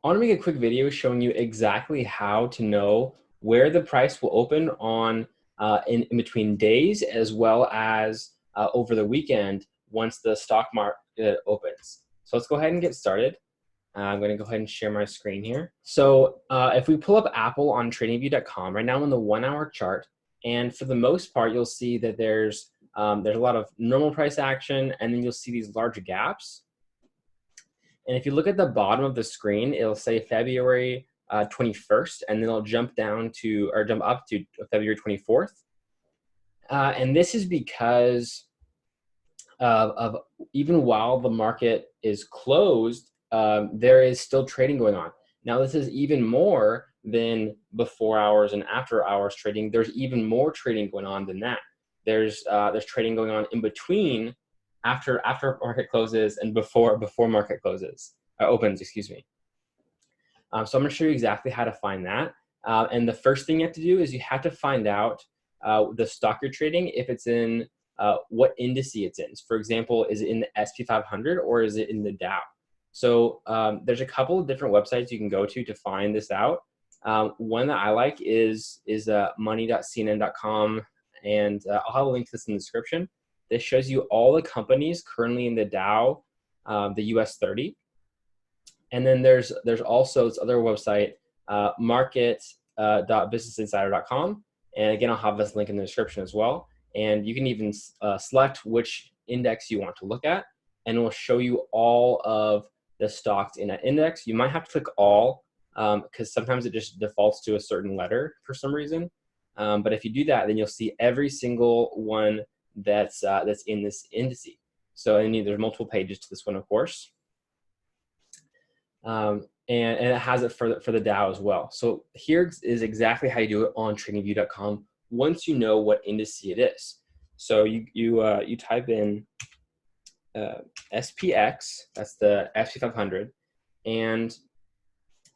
I want to make a quick video showing you exactly how to know where the price will open on in between days as well as over the weekend once the stock market opens. So let's go ahead and get started. I'm going to go ahead and share my screen here. So if we pull up Apple on tradingview.com, right now I'm on the 1 hour chart, and for the most part you'll see that there's a lot of normal price action, and then you'll see these large gaps. And if you look at the bottom of the screen, it'll say February 21st, and then it'll jump up to February 24th. And this is because of even while the market is closed, there is still trading going on. Now, this is even more than before hours and after hours trading. There's even more trading going on than that. There's trading going on in between after market closes and before market opens, excuse me. So I'm going to show you exactly how to find that. And the first thing you have to do is you have to find out the stock you're trading, if it's in what indice it's in. So for example, is it in the SP 500 or is it in the Dow? So there's a couple of different websites you can go to find this out. One that I like is money.cnn.com, and I'll have a link to this in the description. This shows you all the companies currently in the Dow, the US 30. And then there's also this other website, market.businessinsider.com. And again, I'll have this link in the description as well. And you can even select which index you want to look at, and it will show you all of the stocks in that index. You might have to click all because sometimes it just defaults to a certain letter for some reason. But if you do that, then you'll see every single one that's in this indice. So there's multiple pages to this one, of course. And it has it for the Dow as well. So here is exactly how you do it on tradingview.com once you know what indice it is. So you type in SPX, that's the SP 500, and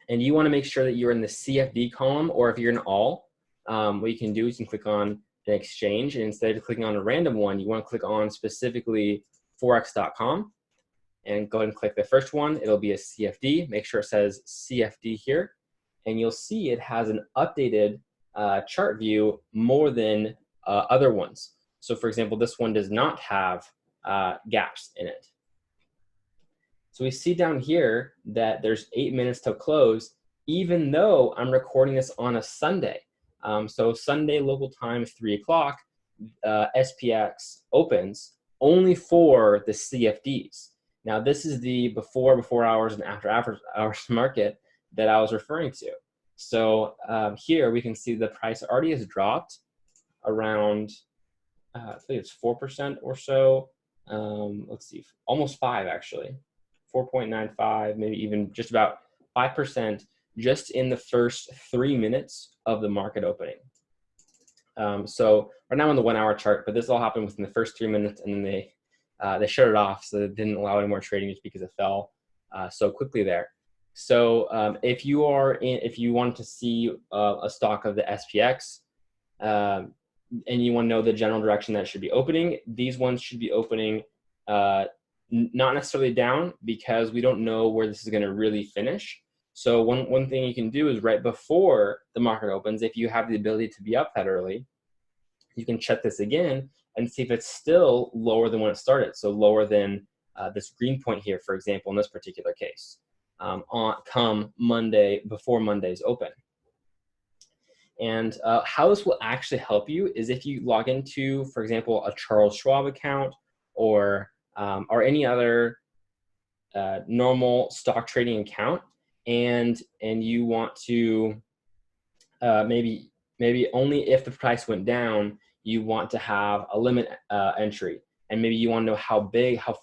you want to make sure that you're in the CFD column, or if you're in all, what you can do is you can click on an exchange, and instead of clicking on a random one, you want to click on specifically forex.com. And go ahead and click the first one. It'll be a CFD. Make sure it says CFD here. And you'll see it has an updated chart view more than other ones. So for example, this one does not have gaps in it. So we see down here that there's 8 minutes till close, even though I'm recording this on a Sunday. So Sunday local time, 3 o'clock, SPX opens only for the CFDs. Now, this is the before hours and after hours market that I was referring to. So here we can see the price already has dropped around, I think it's 4% or so. Let's see, almost 5 actually, 4.95, maybe even just about 5% just in the first 3 minutes of the market opening. So right now on the 1 hour chart, but this all happened within the first 3 minutes, and then they shut it off, so they didn't allow any more trading just because it fell so quickly there. So if you want to see a stock of the SPX and you want to know the general direction that it should be opening, these ones should be opening not necessarily down, because we don't know where this is going to really finish. So one thing you can do is right before the market opens, if you have the ability to be up that early, you can check this again and see if it's still lower than when it started. So lower than this green point here, for example, in this particular case, come Monday, before Monday's open. And how this will actually help you is if you log into, for example, a Charles Schwab account or any other normal stock trading account, and you want to maybe only if the price went down, you want to have a limit entry, and maybe you want to know how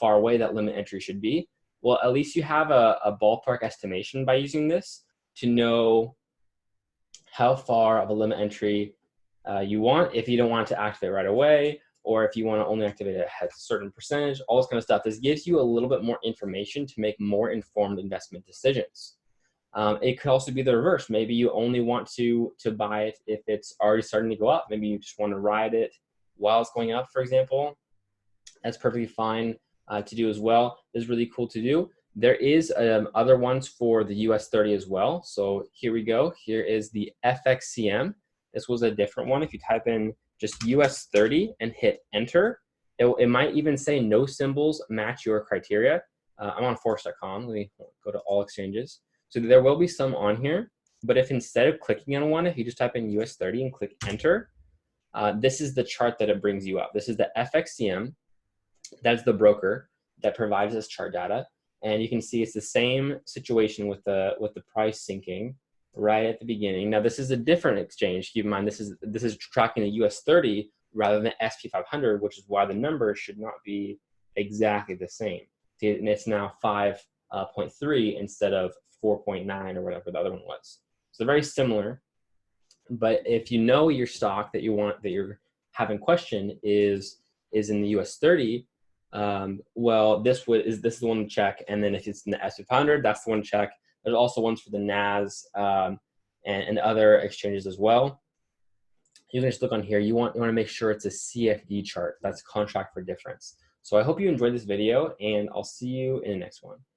far away that limit entry should be. Well, at least you have a ballpark estimation by using this to know how far of a limit entry you want, if you don't want to activate right away, or if you want to only activate it at a certain percentage, all this kind of stuff. This gives you a little bit more information to make more informed investment decisions. It could also be the reverse. Maybe you only want to buy it if it's already starting to go up. Maybe you just want to ride it while it's going up, for example. That's perfectly fine to do as well. It's really cool to do. There is other ones for the US 30 as well. So here we go. Here is the FXCM. This was a different one. If you type in just US 30 and hit enter, it might even say no symbols match your criteria. I'm on forex.com. Let me go to all exchanges. So there will be some on here, but if instead of clicking on one, if you just type in US 30 and click enter, this is the chart that it brings you up. This is the FXCM. That's the broker that provides us chart data. And you can see it's the same situation with the price sinking right at the beginning. Now this is a different exchange. Keep in mind this is tracking the US 30 rather than SP 500, which is why the numbers should not be exactly the same. See, and it's now 5.3 instead of 4.9 or whatever the other one was. So they're very similar. But if you know your stock that you're having question is in the US 30, well, this is the one to check. And then if it's in the S&P 500, that's the one to check. There's also ones for the NAS and other exchanges as well. You can just look on here. You want to make sure it's a CFD chart. That's contract for difference. So I hope you enjoyed this video, and I'll see you in the next one.